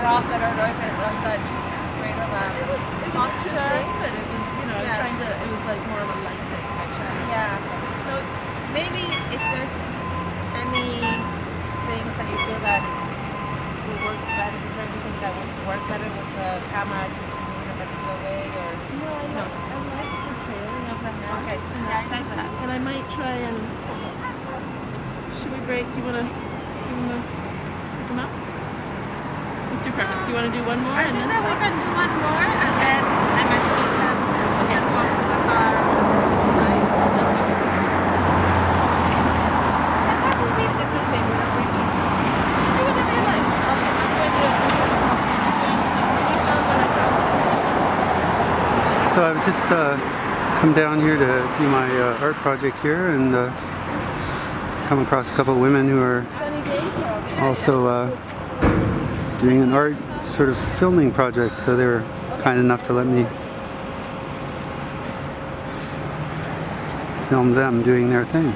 Ralph the Rat was that great of a It was posture. but it was, you know, it was like more of a light thing. Yeah. So maybe if there's any things that you feel that will work better, is there anything that would work better with the camera to move in a particular way, or No, I like the trailing of the hat. Okay, so yeah, I like that. And I might try and. Should we break? Do you wanna pick them up? What's your preference? Do you wanna do one more I and think then that we swap? can do one more, and then I might take them again, go to the car side. So that would be a different thing. We don't repeat. Do whatever you like. Okay. I'm going to. So I've just come down here to do my art project here, and come across a couple of women who are Sunny day. also doing an art sort of filming project. So they were kind enough to let me film them doing their thing.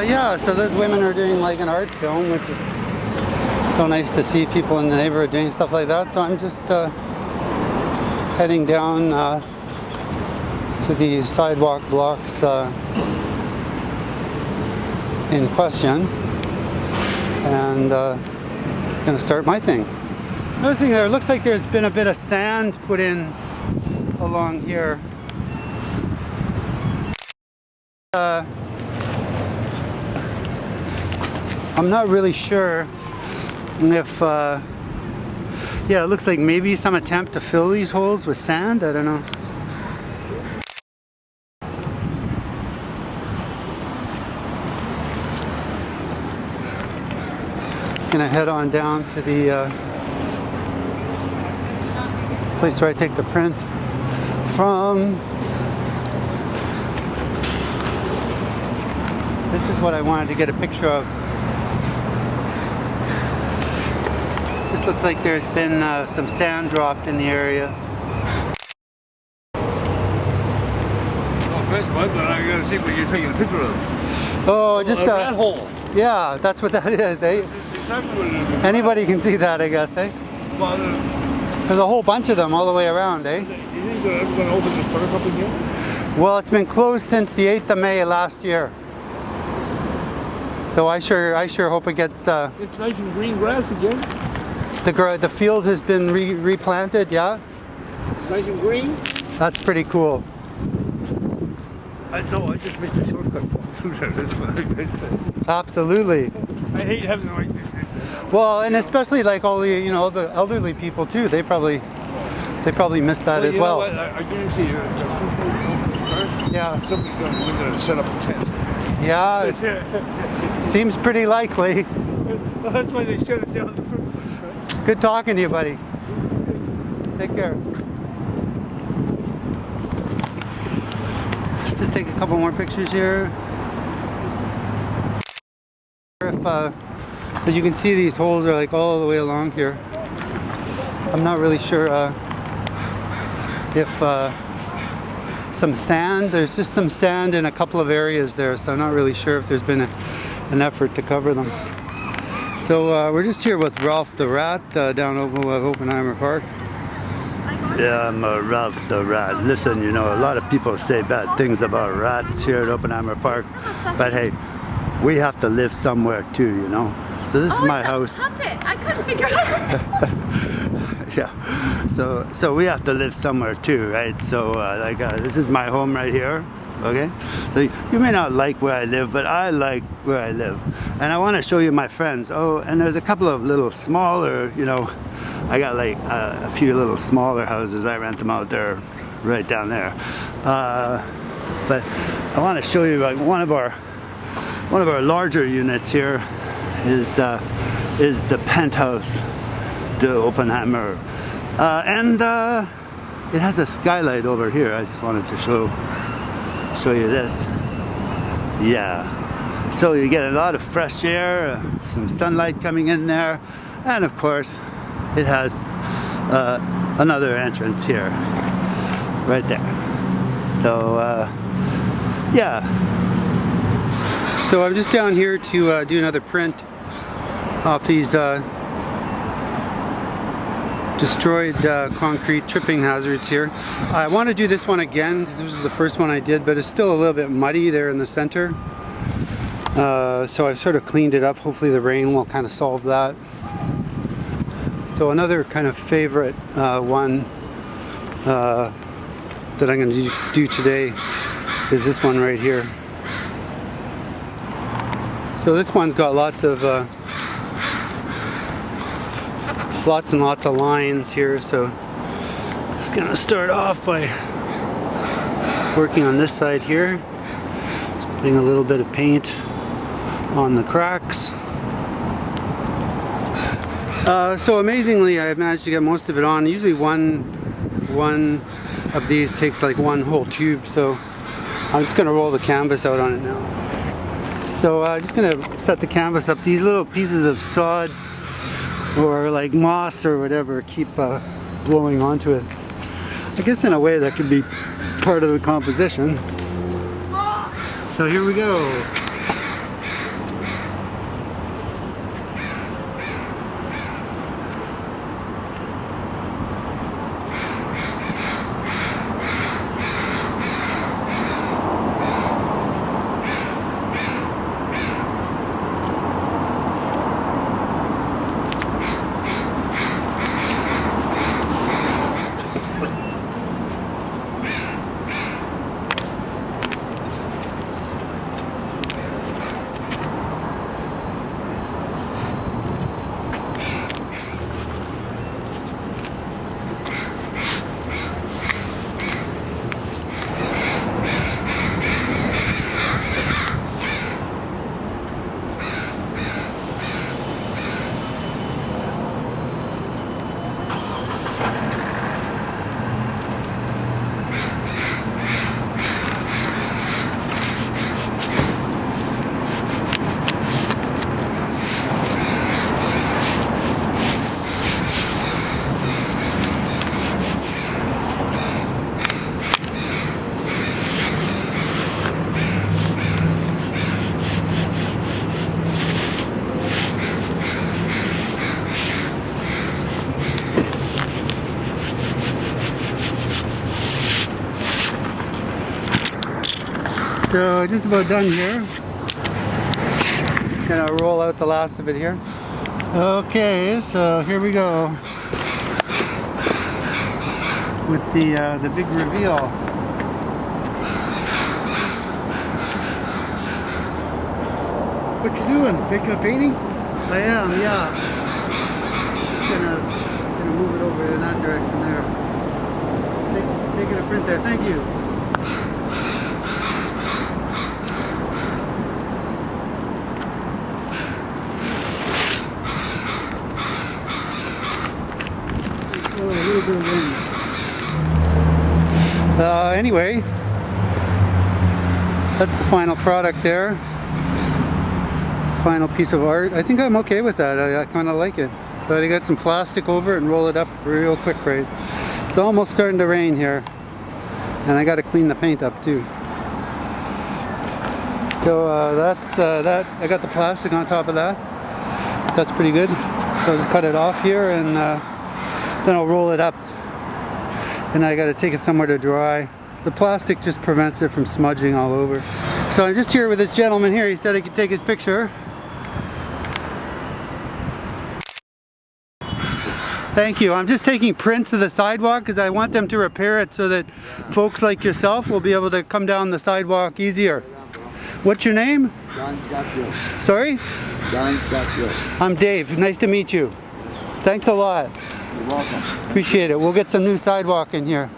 Yeah, so those women are doing like an art film, which is so nice to see people in the neighborhood doing stuff like that. So I'm just heading down to the sidewalk blocks in question, and going to start my thing. Noticing there, it looks like there's been a bit of sand put in along here. I'm not really sure if, yeah, it looks like maybe some attempt to fill these holes with sand. I don't know. Gonna head on down to the place where I take the print from. This is what I wanted to get a picture of. This looks like there's been some sand dropped in the area. Well, first of all, I gotta see what you're taking a picture of. Oh, just a rat hole. Yeah, that's what that is, eh? Exactly what it is. Anybody can see that, I guess, eh? Well, There's a whole bunch of them all the way around, eh? do you think they're ever gonna open this park up again? Well, it's been closed since the 8th of May last year. So I sure hope it gets It's nice and green grass again. the field has been replanted, yeah? Nice and green. That's pretty cool. I know, I just missed a shortcut through there. That's what I missed. Absolutely. I hate having to like Well, and especially like all the, you know, the elderly people too. They probably missed that as well. I guarantee you, Yeah. somebody's going to live there and set up a tent. Yeah, it seems pretty likely. Well, that's why they shut it down. Good talking to you, buddy. Take care. Let's just take a couple more pictures here. If so you can see these holes are like all the way along here. I'm not really sure if some sand. There's just some sand in a couple of areas there, so I'm not really sure if there's been an effort to cover them. So we're just here with Ralph the Rat down over Oppenheimer Park. Yeah, I'm Ralph the Rat. Listen, you know, a lot of people say bad things about rats here at Oppenheimer Park, but hey, we have to live somewhere too, you know. So this is my house. Puppet. I couldn't figure out. Yeah, so we have to live somewhere too, right? So this is my home right here. Okay, so you may not like where I live, but I like where I live, and I want to show you my friends. Oh, and there's a couple of little smaller, you know, I got like a few little smaller houses. I rent them out there, right down there. But I want to show you like one of our larger units here is the penthouse de Oppenheimer, and it has a skylight over here. I just wanted to show you this. Yeah, so you get a lot of fresh air, some sunlight coming in there, and of course it has another entrance here, right there. So yeah. So I'm just down here to do another print off these destroyed concrete tripping hazards here. I want to do this one again because this was the first one I did, but it's still a little bit muddy there in the center. So I've sort of cleaned it up. Hopefully the rain will kind of solve that. So another kind of favorite one that I'm going to do today is this one right here. So this one's got lots and lots of lines here. So just gonna start off by working on this side here. Just putting a little bit of paint on the cracks. So amazingly, I've managed to get most of it on. Usually one of these takes like one whole tube. So I'm just gonna roll the canvas out on it now. So I'm just gonna set the canvas up. These little pieces of sod or like moss or whatever keep blowing onto it. I guess in a way that could be part of the composition. So here we go. So just about done here. Gonna roll out the last of it here. Okay, so here we go with the big reveal. What you doing? Making a painting? I am, yeah. Just gonna move it over in that direction there. Just taking a print there. Thank you. Anyway, that's the final product there. Final piece of art. I think I'm okay with that. I kind of like it. So I got some plastic over it and roll it up real quick, right? It's almost starting to rain here, and I got to clean the paint up too. So that's that. I got the plastic on top of that. That's pretty good. So I'll just cut it off here, and then I'll roll it up. And I got to take it somewhere to dry. The plastic just prevents it from smudging all over. So I'm just here with this gentleman here. He said I could take his picture. Thank you. I'm just taking prints of the sidewalk because I want them to repair it so that folks like yourself will be able to come down the sidewalk easier. What's your name? John Sheffield. Sorry? John Sheffield. I'm Dave. Nice to meet you. Thanks a lot. You're welcome. Appreciate it. We'll get some new sidewalk in here.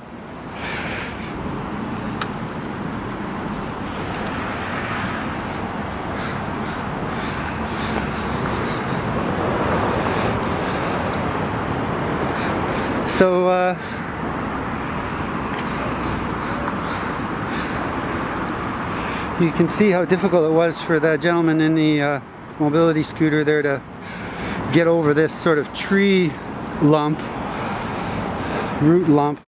So, you can see how difficult it was for that gentleman in the mobility scooter there to get over this sort of tree lump, root lump.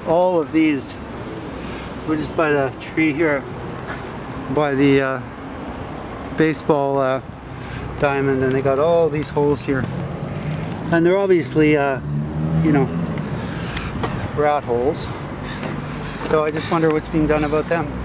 All of these were just by the tree here, by the baseball diamond, and they got all these holes here, and they're obviously you know, rat holes, so I just wonder what's being done about them.